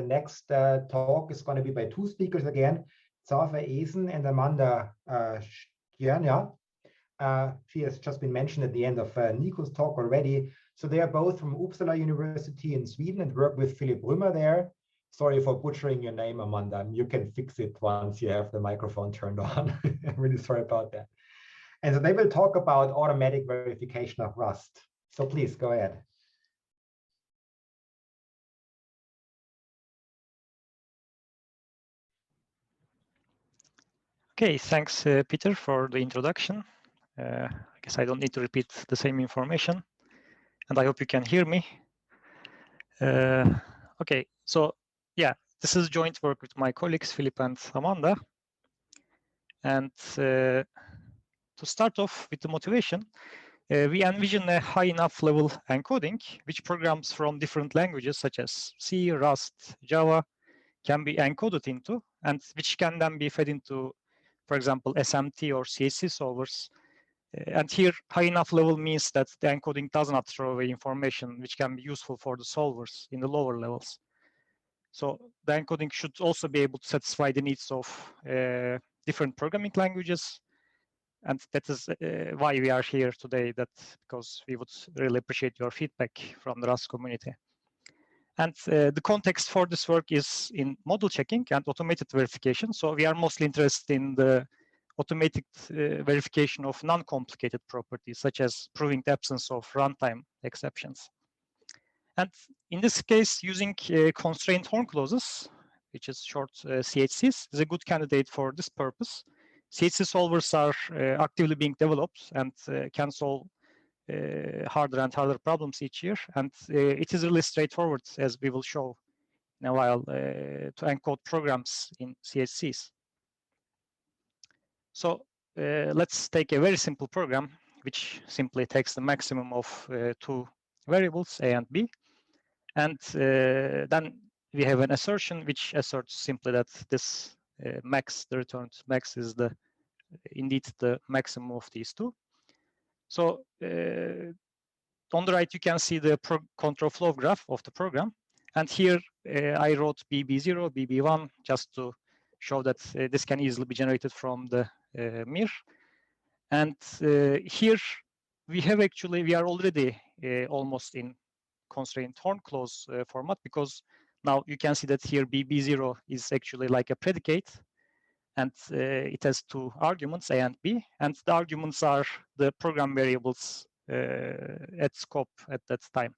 next talk is going to be by two speakers again, Zafer, Esen, and Amanda Stjerna. She has just been mentioned at the end of Nico's talk already. So they are both from Uppsala University in Sweden and work with Philipp Rümmer there. Sorry for butchering your name, Amanda. You can fix it once you have the microphone turned on. I'm really sorry about that. And so they will talk about automatic verification of Rust. So please go ahead. Okay, thanks, Peter, for the introduction. I guess I don't need to repeat the same information, and I hope you can hear me. Okay, so yeah, this is joint work with my colleagues, Philipp and Amanda. And to start off with the motivation, we envision a high enough level encoding, which programs from different languages such as C, Rust, Java can be encoded into, and which can then be fed into, for example, SMT or CSC solvers. And here, high enough level means that the encoding does not throw away information which can be useful for the solvers in the lower levels. So the encoding should also be able to satisfy the needs of different programming languages. And that is why we are here today, because we would really appreciate your feedback from the Rust community. And the context for this work is in model checking and automated verification. So we are mostly interested in the automated verification of non-complicated properties, such as proving the absence of runtime exceptions. And in this case, using constraint horn clauses, which is short CHCs, is a good candidate for this purpose. CHC solvers are actively being developed and can solve harder and harder problems each year. And it is really straightforward, as we will show in a while, to encode programs in CHCs. So let's take a very simple program, which simply takes the maximum of two variables, A and B. And then we have an assertion which asserts simply that this max, the returned max, is indeed the maximum of these two. So on the right, you can see the control flow graph of the program. And here I wrote BB0, BB1, just to show that this can easily be generated from the mir. And here we are already almost in constraint horn clause format, because now you can see that here BB0 is actually like a predicate, and it has two arguments, A and B, and the arguments are the program variables at scope at that time.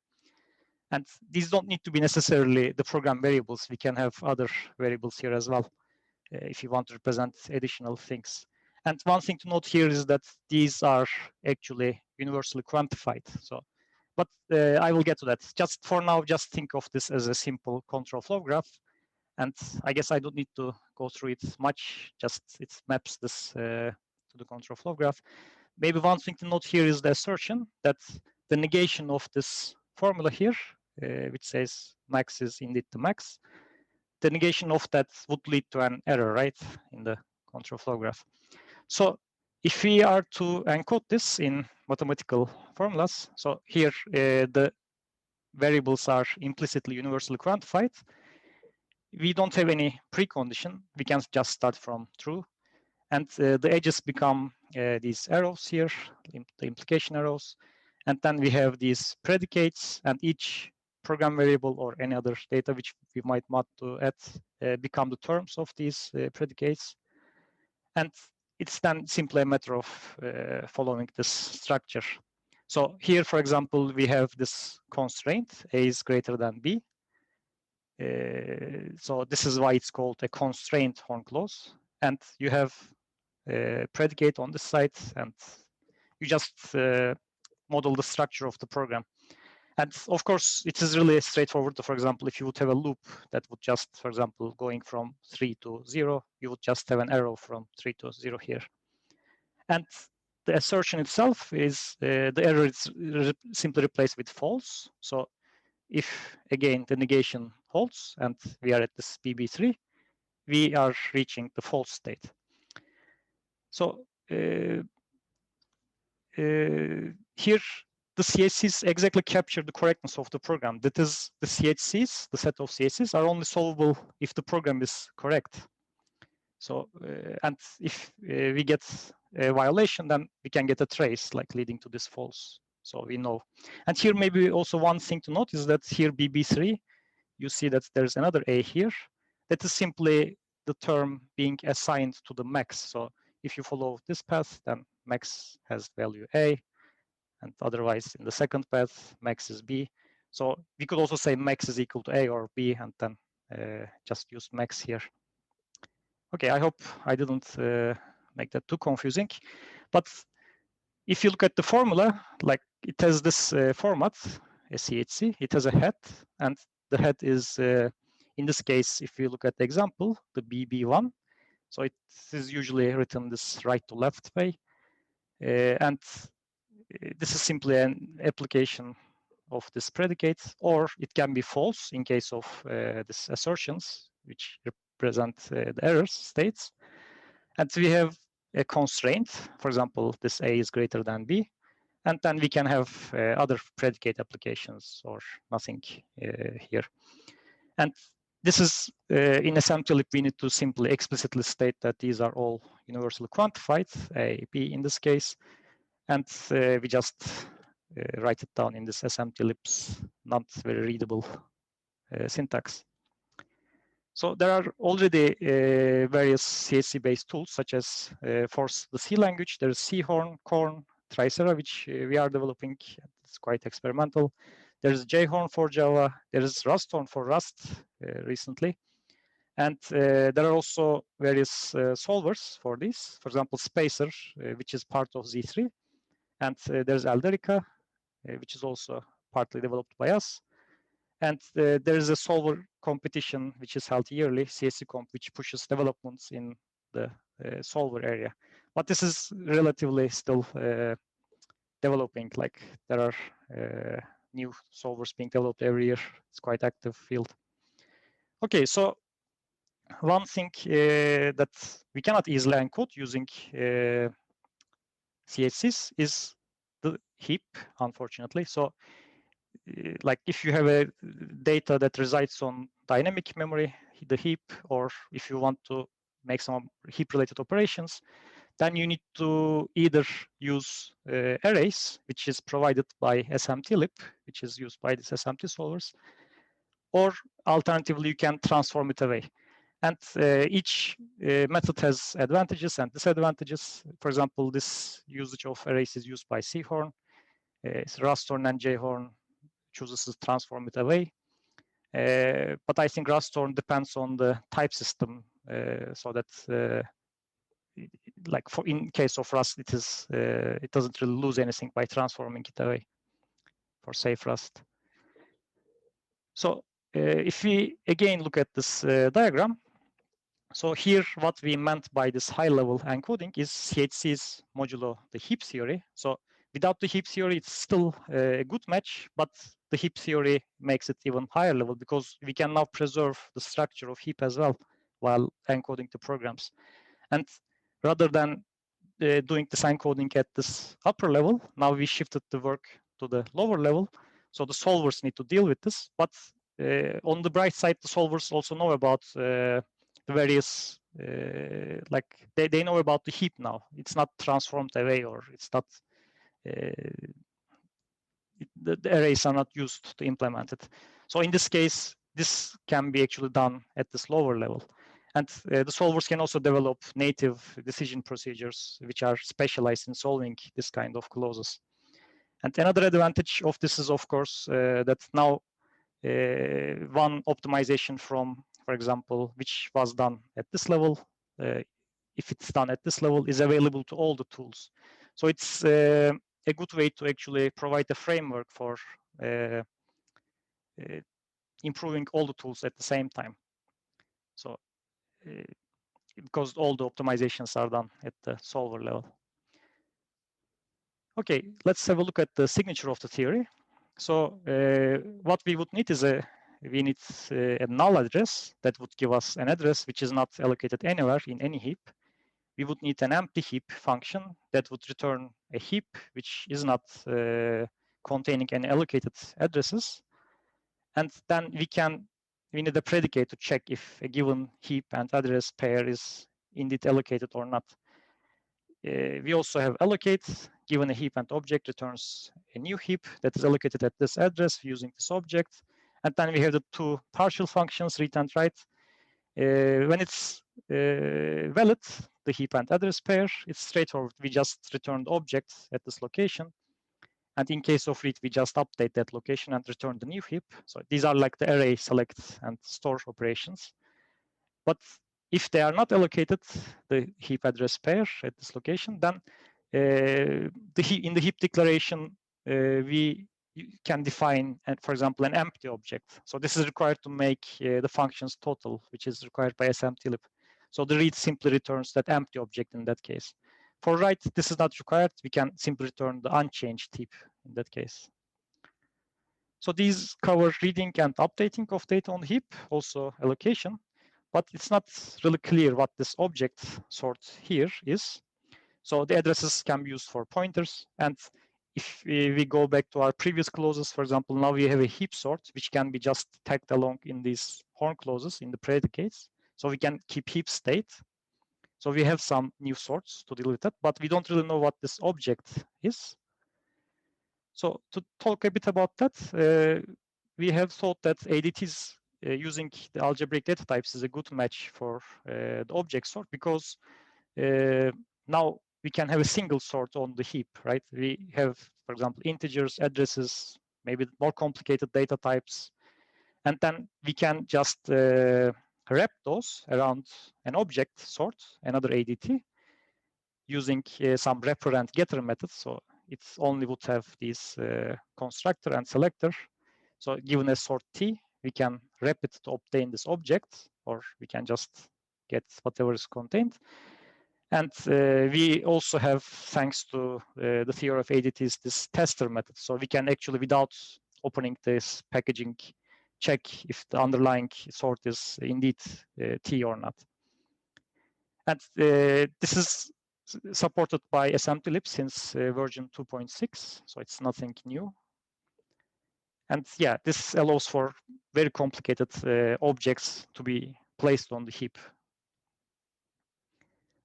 And these don't need to be necessarily the program variables. We can have other variables here as well if you want to represent additional things. And one thing to note here is that these are actually universally quantified. So, but I will get to that. Just for now, just think of this as a simple control flow graph. And I guess I don't need to go through it much, just it maps this to the control flow graph. Maybe one thing to note here is the assertion that the negation of this formula here, which says max is indeed the max, the negation of that would lead to an error, right, in the control flow graph. So if we are to encode this in mathematical formulas, so here the variables are implicitly universally quantified. We don't have any precondition. We can just start from true. And the edges become these arrows here, the implication arrows. And then we have these predicates, and each program variable or any other data which we might want to add become the terms of these predicates. And it's then simply a matter of following this structure. So here, for example, we have this constraint, A is greater than B. So this is why it's called a constraint horn clause. And you have a predicate on this side, and you just model the structure of the program. And of course, it is really straightforward. For example, if you would have a loop that would just, for example, going from 3 to 0, you would just have an arrow from 3 to 0 here. And the assertion itself is the error is simply replaced with false. So if, again, the negation holds and we are at this BB3, we are reaching the false state. So here the CHCs exactly capture the correctness of the program. That is, the CHCs, the set of CHCs, are only solvable if the program is correct. So, and if we get a violation, then we can get a trace like leading to this false. So we know. And here maybe also one thing to note is that here BB3, you see that there's another A here. That is simply the term being assigned to the max. So if you follow this path, then max has value A, and otherwise in the second path, max is B. So we could also say max is equal to A or B, and then just use max here. Okay, I hope I didn't make that too confusing. But if you look at the formula, like it has this format, a CHC, it has a head, and the head is, in this case, if you look at the example, the BB1, so it is usually written this right to left way. And this is simply an application of this predicate, or it can be false in case of these assertions, which represent the error states. And we have a constraint. For example, this A is greater than B. And then we can have other predicate applications or nothing here. And this is, in SMTLib, we need to simply explicitly state that these are all universally quantified, A, B in this case. And we just write it down in this SMTLib's not very readable syntax. So there are already various CHC-based tools, such as for the C language, there's Chorn, Corn, Tricera, which we are developing. It's quite experimental. There's JHorn for Java. There's Rusthorn for Rust recently. And there are also various solvers for this. For example, Spacer, which is part of Z3. And there's Alderica, which is also partly developed by us. And there is a solver competition which is held yearly, CSC-Comp, which pushes developments in the solver area. But this is relatively still developing. Like there are new solvers being developed every year. It's quite active field. Okay, so one thing that we cannot easily encode using CHCs is the heap, unfortunately. So like if you have a data that resides on dynamic memory, the heap, or if you want to make some heap related operations, then you need to either use arrays, which is provided by SMTLib, which is used by these SMT solvers, or alternatively, you can transform it away. And each method has advantages and disadvantages. For example, this usage of arrays is used by Chorn, Rusthorn and JHorn chooses to transform it away. But I think Rusthorn depends on the type system, so that like for in case of Rust, it is it doesn't really lose anything by transforming it away for safe Rust. So if we again look at this diagram, so here what we meant by this high-level encoding is CHC's modulo the heap theory. So without the heap theory, it's still a good match, but the heap theory makes it even higher level because we can now preserve the structure of heap as well while encoding the programs. And rather than doing this encoding at this upper level, now we shifted the work to the lower level. So the solvers need to deal with this. But on the bright side, the solvers also know about the various, like they know about the heap now. It's not transformed away, or it's not, the arrays are not used to implement it. So in this case, this can be actually done at this lower level. And the solvers can also develop native decision procedures, which are specialized in solving this kind of clauses. And another advantage of this is, of course, that now one optimization from, for example, which was done at this level, if it's done at this level, is available to all the tools. So it's a good way to actually provide a framework for improving all the tools at the same time. So because all the optimizations are done at the solver level. Okay, let's have a look at the signature of the theory. So what we would need is we need a null address that would give us an address which is not allocated anywhere in any heap. We would need an empty heap function that would return a heap which is not containing any allocated addresses. And then we need a predicate to check if a given heap and address pair is indeed allocated or not. We also have allocate. Given a heap and object returns a new heap that is allocated at this address using this object. And then we have the two partial functions, read and write. When it's valid, the heap and address pair, it's straightforward. We just return the object at this location. And in case of read, we just update that location and return the new heap. So these are like the array select and store operations. But if they are not allocated, the heap address pair at this location, then in the heap declaration, we can define, for example, an empty object. So this is required to make the functions total, which is required by SMTLib. So the read simply returns that empty object in that case. For write, this is not required. We can simply return the unchanged heap in that case. So these cover reading and updating of data on heap, also allocation, but it's not really clear what this object sort here is. So the addresses can be used for pointers. And if we go back to our previous clauses, for example, now we have a heap sort, which can be just tagged along in these horn clauses in the predicates. So we can keep heap state. So we have some new sorts to deal with that, but we don't really know what this object is. So to talk a bit about that, we have thought that ADTs using the algebraic data types is a good match for the object sort, because now we can have a single sort on the heap, right? We have, for example, integers, addresses, maybe more complicated data types, and then we can just wrap those around an object sort, another ADT, using some wrapper and getter methods. So it's only would have these constructor and selector. So given a sort T, we can wrap it to obtain this object, or we can just get whatever is contained. And we also have, thanks to the theory of ADTs, this tester method. So we can actually, without opening this packaging, check if the underlying sort is indeed T or not. And this is supported by SMTLib since version 2.6, so it's nothing new. And yeah, this allows for very complicated objects to be placed on the heap.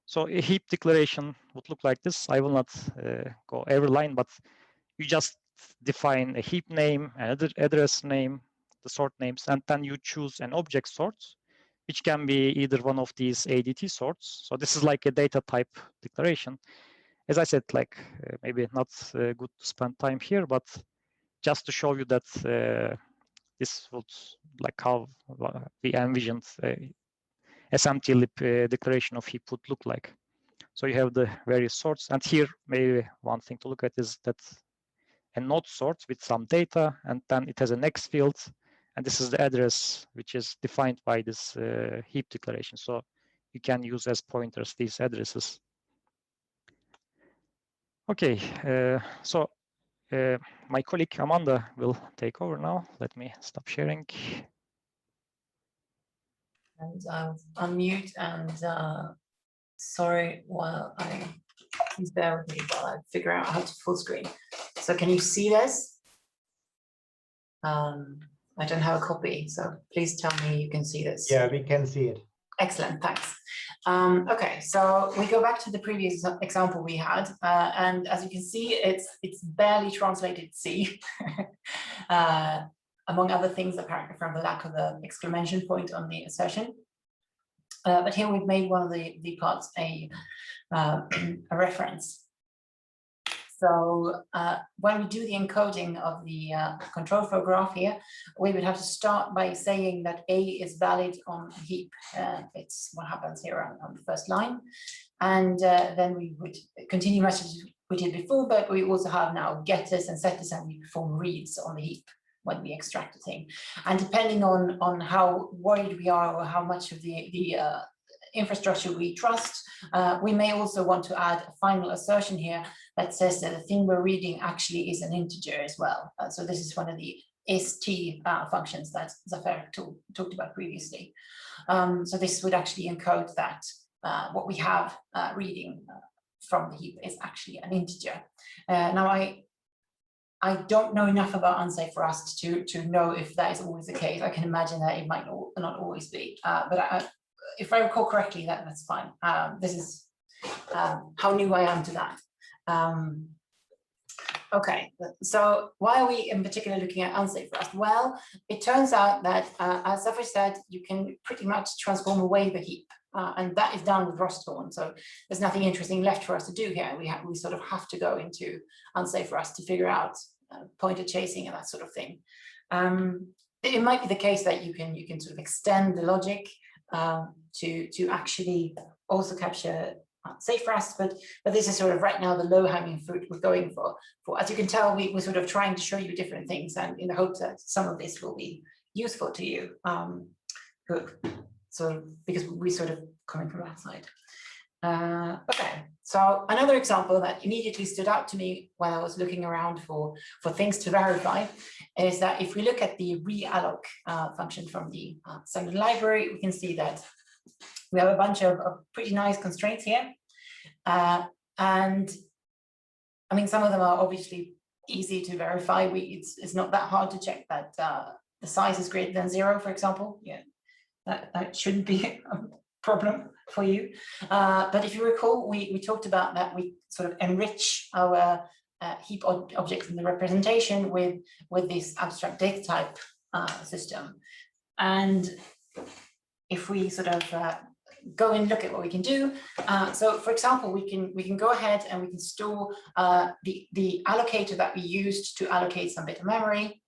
So a heap declaration would look like this. I will not go every line, but you just define a heap name, an address name, the sort names, and then you choose an object sort, which can be either one of these ADT sorts. So this is like a data type declaration. As I said, like maybe not good to spend time here, but just to show you that this would like how we envisioned SMTLib declaration of heap would look like. So you have the various sorts, and here maybe one thing to look at is that a node sort with some data, and then it has a next field, and this is the address which is defined by this heap declaration. So you can use as pointers these addresses. Okay, so my colleague Amanda will take over now. Let me stop sharing. And unmute, and sorry, while please bear with me while I figure out how to full screen. So can you see this? I don't have a copy, so please tell me you can see this. Yeah, we can see it. Excellent, thanks. Okay, so we go back to the previous example we had, and as you can see, it's barely translated C, among other things, apparently from the lack of the exclamation point on the assertion. But here we've made one of the parts a reference. So when we do the encoding of the control flow graph here, we would have to start by saying that A is valid on heap. It's what happens here on the first line. And then we would continue much as we did before, but we also have now getters and setters, and we perform reads on the heap when we extract a thing. And depending on how worried we are or how much of the infrastructure we trust, we may also want to add a final assertion here that says that the thing we're reading actually is an integer as well. So this is one of the st functions that Zafer talked about previously. So this would actually encode that what we have reading from the heap is actually an integer. Now I don't know enough about Unsafe for us to know if that is always the case. I can imagine that it might not always be, but if I recall correctly, that's fine. This is how new I am to that. Okay, so why are we in particular looking at Unsafe Rust? Well, it turns out that, as Zafer said, you can pretty much transform away the heap, and that is done with Rust-torn. So there's nothing interesting left for us to do here. We sort of have to go into Unsafe Rust to figure out pointer chasing and that sort of thing. It might be the case that you can sort of extend the logic to actually also capture safe Rust, but this is sort of right now the low-hanging fruit we're going for. As you can tell, we're sort of trying to show you different things, and in the hope that some of this will be useful to you. So because we sort of coming from that side. Okay, so another example that immediately stood out to me when I was looking around for things to verify is that if we look at the realloc function from the standard library, we can see that we have a bunch of pretty nice constraints here. And I mean, some of them are obviously easy to verify. It's not that hard to check that the size is greater than 0, for example. Yeah, that shouldn't be a problem for you. But if you recall, we talked about that we sort of enrich our heap objects in the representation with this abstract data type system. And if we sort of go and look at what we can do. So for example, we can go ahead and we can store the allocator that we used to allocate some bit of memory,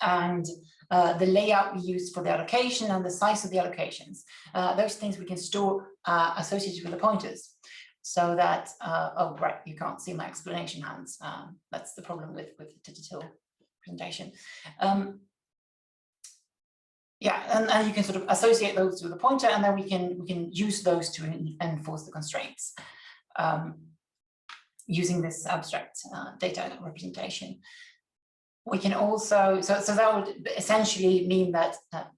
and the layout we used for the allocation and the size of the allocations. Those things we can store associated with the pointers, so that, oh right, you can't see my explanation hands. That's the problem with digital presentation. Yeah, and you can sort of associate those with a pointer, and then we can use those to enforce the constraints using this abstract data representation. We can also, so that would essentially mean that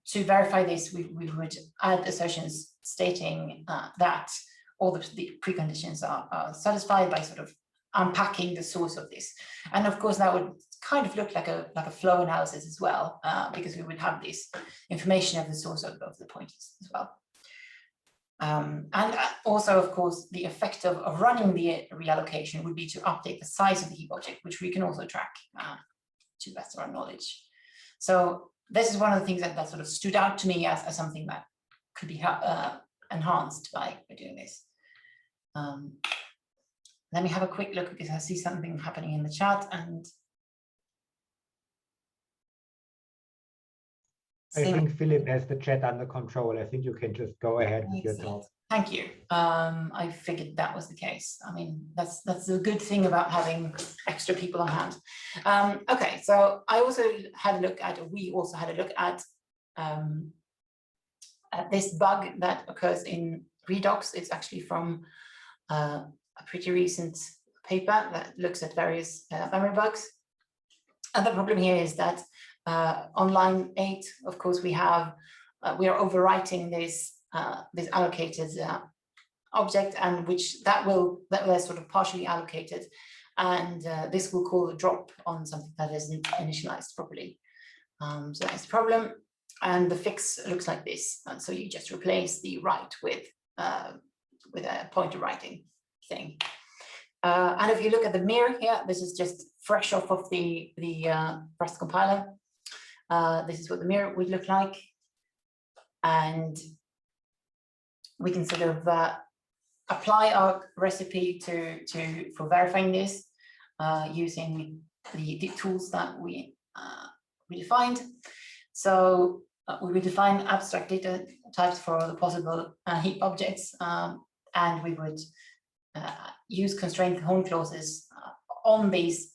to verify this, we would add assertions stating that all the preconditions are satisfied by sort of unpacking the source of this. And of course, that would kind of look like a flow analysis as well, because we would have this information of the source of the pointers as well. And also, of course, the effect of running the reallocation would be to update the size of the heap object, which we can also track to the best of our knowledge. So this is one of the things that sort of stood out to me as something that could be enhanced by doing this. Let me have a quick look, because I see something happening in the chat. And I think Philipp has the chat under control. I think you can just go ahead with your talk. Thank you. I figured that was the case. I mean, that's a good thing about having extra people on hand. Okay, so I also had a look at, or we also had a look at this bug that occurs in Redox. It's actually from a pretty recent paper that looks at various memory bugs. And the problem here is that on line 8, of course, we are overwriting this allocated object, and that will sort of partially allocated, and this will call a drop on something that isn't initialized properly. So that's the problem, and the fix looks like this. And so you just replace the write with a pointer writing thing. And if you look at the mirror here, this is just fresh off of the Rust compiler. This is what the mirror would look like, and we can sort of apply our recipe for verifying this using the tools that we defined. So we would define abstract data types for the possible heap objects, and we would use constraint horn clauses on these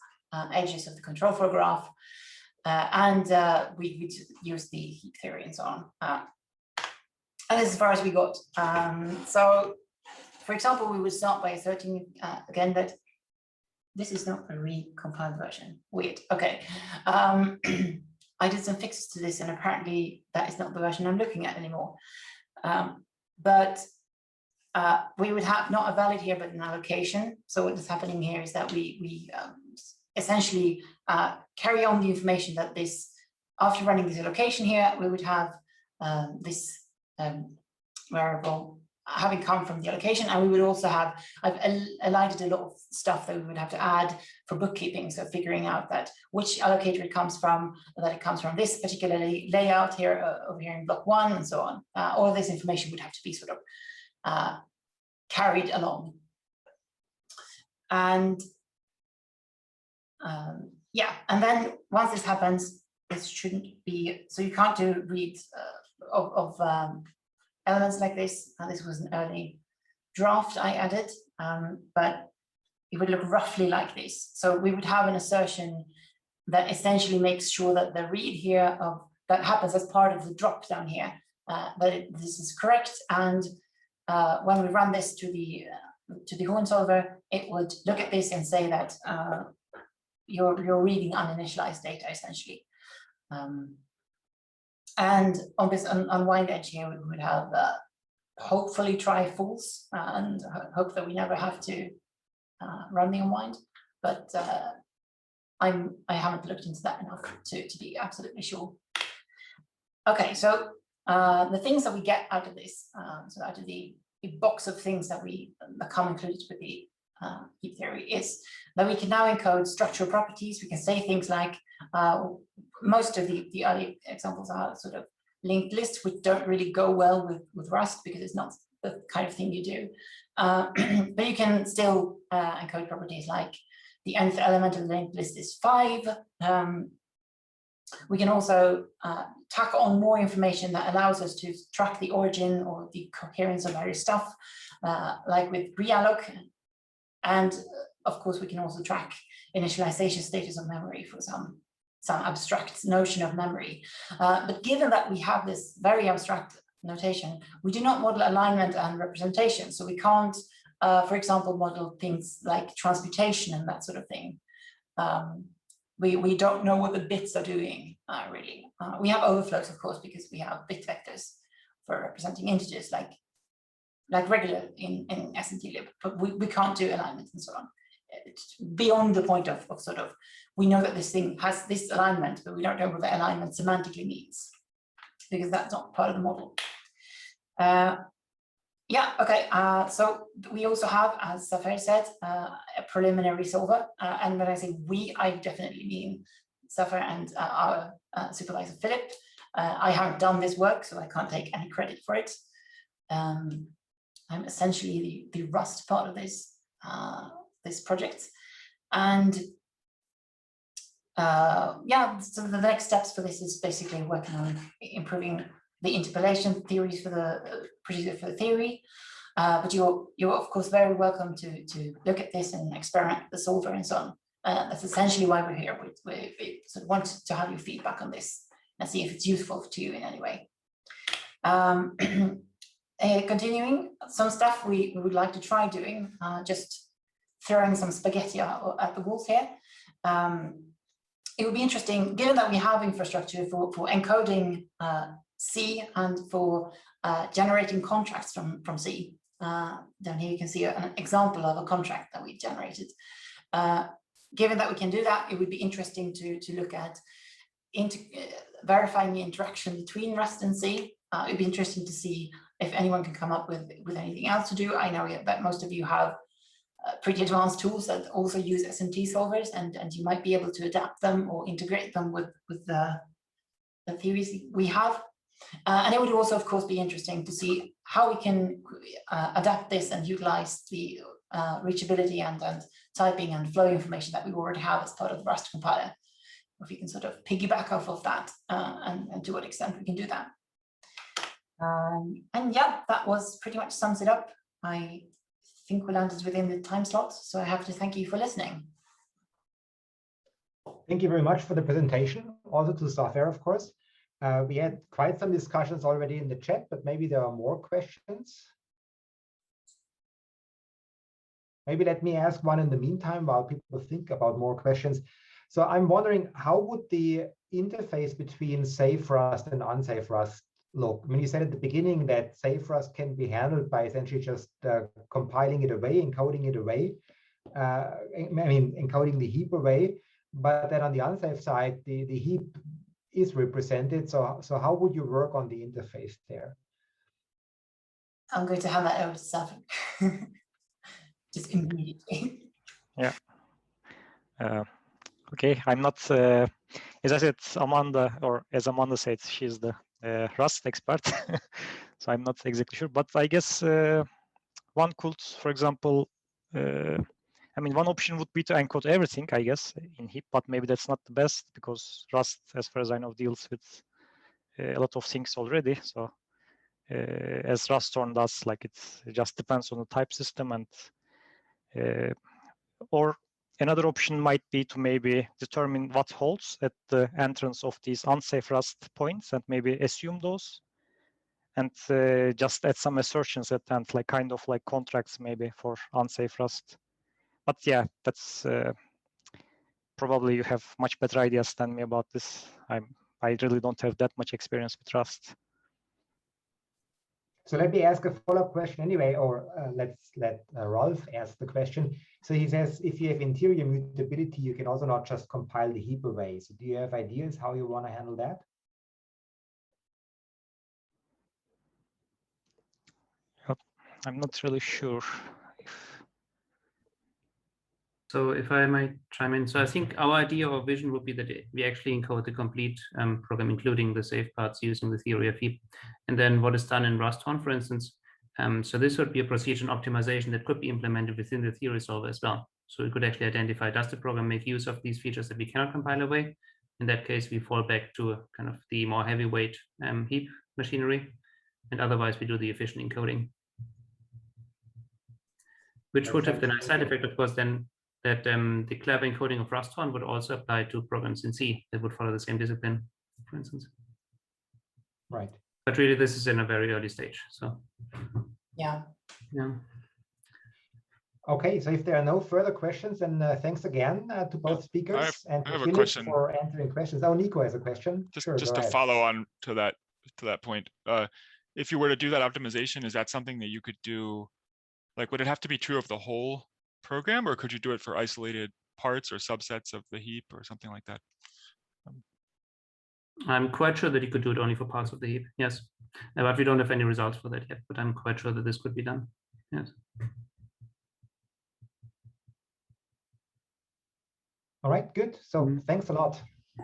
edges of the control flow graph, and we would use the heap theory and so on. And this is as far as we got. So, for example, we would start by asserting again that this is not a recompiled version. Weird. Okay. I did some fixes to this, and apparently that is not the version I'm looking at anymore. But we would have not a valid here, but an allocation. So what is happening here is that we essentially carry on the information that this, after running this allocation here, we would have this variable having come from the allocation, and we would also have, I've aligned a lot of stuff that we would have to add for bookkeeping, so figuring out that which allocator it comes from, that it comes from this particular layout here, over here in block 1, and so on. All of this information would have to be sort of carried along. And yeah, and then once this happens, this shouldn't be, so you can't do reads of elements like this. This was an early draft I added, but it would look roughly like this. So we would have an assertion that essentially makes sure that the read here of that happens as part of the drop down here, that this is correct. And when we run this to the Horn solver, it would look at this and say that you're reading uninitialized data essentially. And on this unwind edge here, we would have hopefully try false and hope that we never have to run the unwind. But I haven't looked into that enough to be absolutely sure. Okay, so the things that we get out of this, so out of the box of things that come included with the heap theory, is that we can now encode structural properties. We can say things like, most of the early examples are sort of linked lists, which don't really go well with Rust because it's not the kind of thing you do. But you can still encode properties like the nth element of the linked list is 5. We can also tack on more information that allows us to track the origin or the coherence of various stuff, like with realloc. And of course, we can also track initialization status of memory for some abstract notion of memory. But given that we have this very abstract notation, we do not model alignment and representation. So we can't, for example, model things like transmutation and that sort of thing. We don't know what the bits are doing, really. We have overflows, of course, because we have bit vectors for representing integers like regular in Esen, but we can't do alignment and so on. It's beyond the point of sort of, we know that this thing has this alignment, but we don't know what the alignment semantically means, because that's not part of the model. Yeah, okay, so we also have, as Zafer said, a preliminary solver. And when I say we, I definitely mean Zafer and our supervisor, Philipp. I haven't done this work, so I can't take any credit for it. I'm essentially the Rust part of this project. And yeah, so the next steps for this is basically working on improving the interpolation theories for the procedure for the theory. But you're of course very welcome to look at this and experiment with the solver and so on. That's essentially why we're here. We sort of want to have your feedback on this and see if it's useful to you in any way. Continuing, some stuff we would like to try doing, just throwing some spaghetti at the walls here. It would be interesting, given that we have infrastructure for encoding C and for generating contracts from C. Down here you can see an example of a contract that we generated. Given that we can do that, it would be interesting to look at verifying the interaction between Rust and C. It would be interesting to see if anyone can come up with anything else to do. I know that most of you have pretty advanced tools that also use SMT solvers, and you might be able to adapt them or integrate them with the theories we have. And it would also, of course, be interesting to see how we can adapt this and utilize the reachability and typing and flow information that we already have as part of the Rust compiler. If we can sort of piggyback off of that and to what extent we can do that. And yeah, that was pretty much sums it up. I think we landed within the time slot, so I have to thank you for listening. Thank you very much for the presentation. Also to Zafer, of course. We had quite some discussions already in the chat, but maybe there are more questions. Maybe let me ask one in the meantime while people think about more questions. So I'm wondering, how would the interface between safe Rust and unsafe Rust look? I mean, you said at the beginning that safe Rust can be handled by essentially just compiling it away, encoding it away. I mean, encoding the heap array, but then on the unsafe side, the heap is represented. So how would you work on the interface there? I'm going to hand that over to Zafer. Just immediately. Yeah. Okay, I'm not, as I said, Amanda, or as Amanda said, she's the Rust expert. So I'm not exactly sure, but I guess one could, for example, I mean, one option would be to encode everything, I guess, in heap, but maybe that's not the best because Rust, as far as I know, deals with a lot of things already. So as Rustorn does, like it just depends on the type system, and or another option might be to maybe determine what holds at the entrance of these unsafe Rust points and maybe assume those, and just add some assertions at the end, like kind of like contracts maybe for unsafe Rust. But yeah, that's probably you have much better ideas than me about this. I really don't have that much experience with Rust. So let me ask a follow-up question anyway, or let's let Rolf ask the question. So he says, if you have interior mutability, you can also not just compile the heap array. So do you have ideas how you want to handle that? I'm not really sure. So if I might chime in, so I think our idea or vision would be that we actually encode the complete program, including the safe parts using the theory of heap. And then what is done in Rusthorn, for instance, so this would be a procedure and optimization that could be implemented within the theory solver as well. So we could actually identify, does the program make use of these features that we cannot compile away? In that case, we fall back to kind of the more heavyweight heap machinery, and otherwise we do the efficient encoding. Which would have the nice side effect, of course, then that the clever encoding of Rusthorn would also apply to programs in C that would follow the same discipline, for instance. Right. But really, this is in a very early stage. So yeah. Okay, so if there are no further questions, then thanks again to both speakers and to Philipp for answering questions. Oh, Nico has a question. Just to follow on to that point. If you were to do that optimization, is that something that you could do? Like, would it have to be true of the whole program, or could you do it for isolated parts or subsets of the heap or something like that? I'm quite sure that you could do it only for parts of the heap, yes. But we don't have any results for that yet, but I'm quite sure that this could be done, yes. All right, good. So thanks a lot.